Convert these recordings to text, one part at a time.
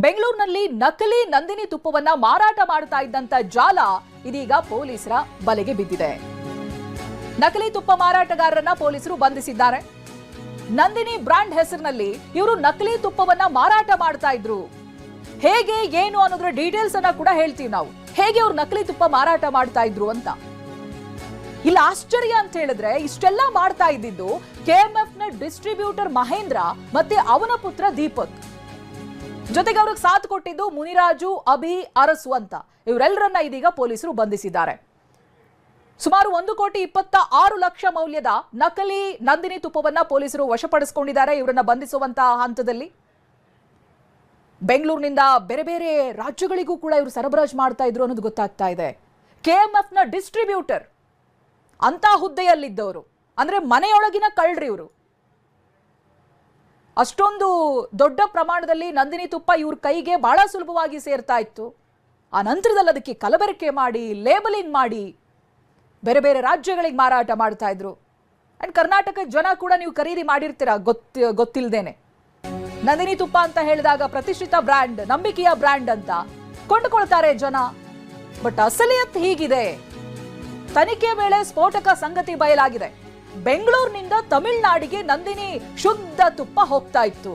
ಬೆಂಗಳೂರಿನಲ್ಲಿ ನಕಲಿ ನಂದಿನಿ ತುಪ್ಪವನ್ನ ಮಾರಾಟ ಮಾಡ್ತಾ ಇದ್ದಂತ ಜಾಲ ಇದೀಗ ಪೊಲೀಸರ ಬಲೆಗೆ ಬಿದ್ದಿದೆ. ನಕಲಿ ತುಪ್ಪ ಮಾರಾಟಗಾರರನ್ನ ಪೊಲೀಸರು ಬಂಧಿಸಿದ್ದಾರೆ. ನಂದಿನಿ ಬ್ರಾಂಡ್ ಹೆಸರಿನಲ್ಲಿ ಇವರು ನಕಲಿ ತುಪ್ಪವನ್ನ ಮಾರಾಟ ಮಾಡ್ತಾ ಇದ್ರು. ಹೇಗೆ ಏನು ಅನ್ನೋದ್ರ ಡೀಟೇಲ್ಸ್ ಅನ್ನ ಕೂಡ ಹೇಳ್ತೀವಿ ನಾವು. ಹೇಗೆ ಅವರು ನಕಲಿ ತುಪ್ಪ ಮಾರಾಟ ಮಾಡ್ತಾ ಇದ್ರು ಅಂತ. ಇಲ್ಲಿ ಆಶ್ಚರ್ಯ ಅಂತ ಹೇಳಿದ್ರೆ ಇಷ್ಟೆಲ್ಲ ಮಾಡ್ತಾ ಇದ್ದಿದ್ದು ಕೆಎಂಎಫ್ ನ ಡಿಸ್ಟ್ರಿಬ್ಯೂಟರ್ ಮಹೇಂದ್ರ ಮತ್ತೆ ಅವನ ಪುತ್ರ ದೀಪಕ್. ಜೊತೆಗೆ ಅವ್ರಿಗೆ ಸಾಥ್ ಕೊಟ್ಟಿದ್ದು ಮುನಿರಾಜು, ಅಭಿ, ಅರಸು ಅಂತ. ಇವರೆಲ್ಲರನ್ನ ಇದೀಗ ಪೊಲೀಸರು ಬಂಧಿಸಿದ್ದಾರೆ. ಸುಮಾರು 1,26,00,000 ಮೌಲ್ಯದ ನಕಲಿ ನಂದಿನಿ ತುಪ್ಪವನ್ನ ಪೊಲೀಸರು ವಶಪಡಿಸಿಕೊಂಡಿದ್ದಾರೆ. ಇವರನ್ನ ಬಂಧಿಸುವಂತಹ ಹಂತದಲ್ಲಿ ಬೆಂಗಳೂರಿನಿಂದ ಬೇರೆ ಬೇರೆ ರಾಜ್ಯಗಳಿಗೂ ಕೂಡ ಇವರು ಸರಬರಾಜು ಮಾಡ್ತಾ ಇದ್ರು ಅನ್ನೋದು ಗೊತ್ತಾಗ್ತಾ ಇದೆ. ಕೆಎಂಎಫ್ ನ ಡಿಸ್ಟ್ರಿಬ್ಯೂಟರ್ ಅಂತ ಹುದ್ದೆಯಲ್ಲಿದ್ದವರು, ಅಂದ್ರೆ ಮನೆಯೊಳಗಿನ ಕಳ್ರಿ ಇವರು. ಅಷ್ಟೊಂದು ದೊಡ್ಡ ಪ್ರಮಾಣದಲ್ಲಿ ನಂದಿನಿ ತುಪ್ಪ ಇವ್ರ ಕೈಗೆ ಬಹಳ ಸುಲಭವಾಗಿ ಸೇರ್ತಾ ಇತ್ತು. ಆ ನಂತರದಲ್ಲಿ ಅದಕ್ಕೆ ಕಲಬೆರಕೆ ಮಾಡಿ, ಲೇಬಲಿಂಗ್ ಮಾಡಿ ಬೇರೆ ಬೇರೆ ರಾಜ್ಯಗಳಿಗೆ ಮಾರಾಟ ಮಾಡ್ತಾ ಇದ್ರು. ಅಂಡ್ ಕರ್ನಾಟಕ ಜನ ಕೂಡ ನೀವು ಖರೀದಿ ಮಾಡಿರ್ತೀರಾ ಗೊತ್ತಿಲ್ದೇನೆ. ನಂದಿನಿ ತುಪ್ಪ ಅಂತ ಹೇಳಿದಾಗ ಪ್ರತಿಷ್ಠಿತ ಬ್ರ್ಯಾಂಡ್, ನಂಬಿಕೆಯ ಬ್ರ್ಯಾಂಡ್ ಅಂತ ಕೊಂಡುಕೊಳ್ತಾರೆ ಜನ. ಬಟ್ ಅಸಲಿಯತ್ ಹೀಗಿದೆ. ತನಿಖೆ ವೇಳೆ ಸ್ಫೋಟಕ ಸಂಗತಿ ಬಯಲಾಗಿದೆ. ಬೆಂಗಳೂರಿನಿಂದ ತಮಿಳುನಾಡಿಗೆ ನಂದಿನಿ ಶುದ್ಧ ತುಪ್ಪ ಹೋಗ್ತಾ ಇತ್ತು.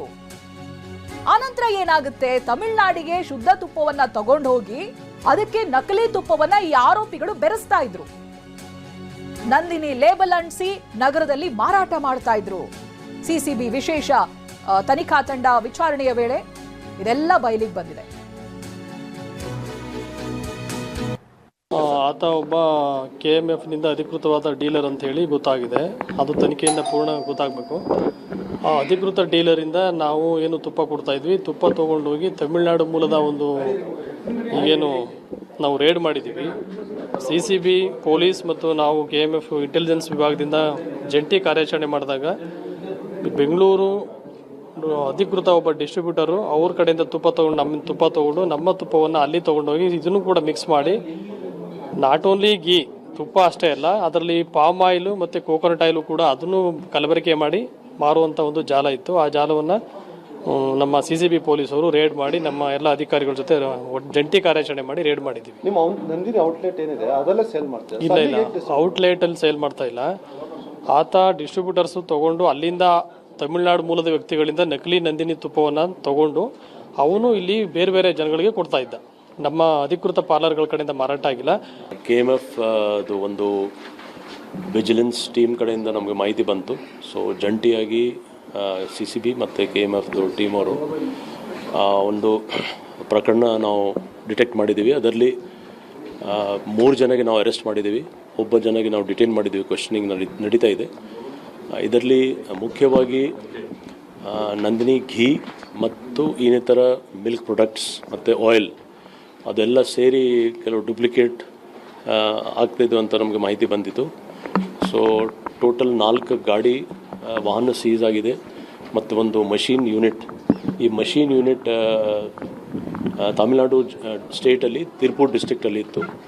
ಆನಂತರ ಏನಾಗುತ್ತೆ, ತಮಿಳುನಾಡಿಗೆ ಶುದ್ಧ ತುಪ್ಪವನ್ನ ತಗೊಂಡು ಹೋಗಿ ಅದಕ್ಕೆ ನಕಲಿ ತುಪ್ಪವನ್ನ ಈ ಆರೋಪಿಗಳು ಬೆರೆಸ್ತಾ ಇದ್ರು. ನಂದಿನಿ ಲೇಬಲ್ ಅಂಟಿಸಿ ನಗರದಲ್ಲಿ ಮಾರಾಟ ಮಾಡ್ತಾ ಇದ್ರು. ಸಿಸಿಬಿ ವಿಶೇಷ ತನಿಖಾ ತಂಡ ವಿಚಾರಣೆಯ ವೇಳೆ ಇದೆಲ್ಲ ಬಯಲಿಗೆ ಬಂದಿದೆ. ಆತ ಒಬ್ಬ KMF-ನಿಂದ ಅಧಿಕೃತವಾದ ಡೀಲರ್ ಅಂತ ಹೇಳಿ ಗೊತ್ತಾಗಿದೆ. ಅದು ತನಿಖೆಯಿಂದ ಪೂರ್ಣ ಗೊತ್ತಾಗಬೇಕು. ಆ ಅಧಿಕೃತ ಡೀಲರಿಂದ ನಾವು ಏನು ತುಪ್ಪ ಕೊಡ್ತಾ ಇದ್ವಿ, ತುಪ್ಪ ತೊಗೊಂಡೋಗಿ ತಮಿಳುನಾಡು ಮೂಲದ ಒಂದು ಈಗೇನು ನಾವು ರೇಡ್ ಮಾಡಿದ್ದೀವಿ. CCB ಪೊಲೀಸ್ ಮತ್ತು ನಾವು KMF ಇಂಟೆಲಿಜೆನ್ಸ್ ವಿಭಾಗದಿಂದ ಜಂಟಿ ಕಾರ್ಯಾಚರಣೆ ಮಾಡಿದಾಗ ಬೆಂಗಳೂರು ಅಧಿಕೃತ ಒಬ್ಬ ಡಿಸ್ಟ್ರಿಬ್ಯೂಟರು ಅವ್ರ ಕಡೆಯಿಂದ ತುಪ್ಪ ತೊಗೊಂಡು ನಮ್ಮ ತುಪ್ಪವನ್ನು ಅಲ್ಲಿ ತೊಗೊಂಡೋಗಿ ಇದನ್ನು ಕೂಡ ಮಿಕ್ಸ್ ಮಾಡಿ, ನಾಟ್ ಓನ್ಲಿ ಗೀ ತುಪ್ಪ ಅಷ್ಟೇ ಅಲ್ಲ, ಅದರಲ್ಲಿ ಪಾಮ್ ಆಯಿಲು ಮತ್ತು ಕೋಕೋನಟ್ ಆಯಿಲು ಕೂಡ ಅದನ್ನು ಕಲಬೆರಕೆ ಮಾಡಿ ಮಾರುವಂಥ ಒಂದು ಜಾಲ ಇತ್ತು. ಆ ಜಾಲವನ್ನು ನಮ್ಮ CCB ಪೊಲೀಸರು ರೇಡ್ ಮಾಡಿ ನಮ್ಮ ಎಲ್ಲ ಅಧಿಕಾರಿಗಳ ಜೊತೆ ಜಂಟಿ ಕಾರ್ಯಾಚರಣೆ ಮಾಡಿ ರೇಡ್ ಮಾಡಿದ್ದೀವಿ. ಇಲ್ಲ ಔಟ್ಲೆಟಲ್ಲಿ ಸೇಲ್ ಮಾಡ್ತಾ ಇಲ್ಲ. ಆತ ಡಿಸ್ಟ್ರಿಬ್ಯೂಟರ್ಸು ತೊಗೊಂಡು ಅಲ್ಲಿಂದ ತಮಿಳುನಾಡು ಮೂಲದ ವ್ಯಕ್ತಿಗಳಿಂದ ನಕಲಿ ನಂದಿನಿ ತುಪ್ಪವನ್ನು ತಗೊಂಡು ಅವನು ಇಲ್ಲಿ ಬೇರೆ ಬೇರೆ ಜನಗಳಿಗೆ ಕೊಡ್ತಾ ಇದ್ದ. ನಮ್ಮ ಅಧಿಕೃತ ಪಾರ್ಲರ್ಗಳ ಕಡೆಯಿಂದ ಮಾರಾಟ ಆಗಿಲ್ಲ. KMF ಅದು ಒಂದು ವಿಜಿಲೆನ್ಸ್ ಟೀಮ್ ಕಡೆಯಿಂದ ನಮಗೆ ಮಾಹಿತಿ ಬಂತು. ಸೊ ಜಂಟಿಯಾಗಿ CCB ಮತ್ತು KMF ಟೀಮ್ ಅವರು ಒಂದು ಪ್ರಕರಣ ನಾವು ಡಿಟೆಕ್ಟ್ ಮಾಡಿದ್ದೀವಿ. ಅದರಲ್ಲಿ 3 ಜನಗೆ ನಾವು ಅರೆಸ್ಟ್ ಮಾಡಿದ್ದೀವಿ, ಒಬ್ಬ ಜನಗೆ ನಾವು ಡಿಟೈನ್ ಮಾಡಿದ್ದೀವಿ. ಕ್ವೆಶ್ಚನಿಂಗ್ ನಡೀತಾ ಇದೆ. ಇದರಲ್ಲಿ ಮುಖ್ಯವಾಗಿ ನಂದಿನಿ ಘೀ ಮತ್ತು ಇನ್ನಿತರ ಮಿಲ್ಕ್ ಪ್ರಾಡಕ್ಟ್ಸ್ ಮತ್ತು ಆಯಿಲ್ ಅದೆಲ್ಲ ಸೇರಿ ಕೆಲವು ಡೂಪ್ಲಿಕೇಟ್ ಆಗ್ತಾಯಿದ್ದು ಅಂತ ನಮಗೆ ಮಾಹಿತಿ ಬಂದಿತ್ತು. ಸೊ ಟೋಟಲ್ 4 ಗಾಡಿ ವಾಹನ ಸೀಸ್ ಆಗಿದೆ ಮತ್ತು ಒಂದು ಮಷೀನ್ ಯೂನಿಟ್. ಈ ಮಷೀನ್ ಯೂನಿಟ್ ತಮಿಳುನಾಡು ಸ್ಟೇಟಲ್ಲಿ ತಿರುಪೂರ್ ಡಿಸ್ಟ್ರಿಕ್ಟಲ್ಲಿ ಇತ್ತು.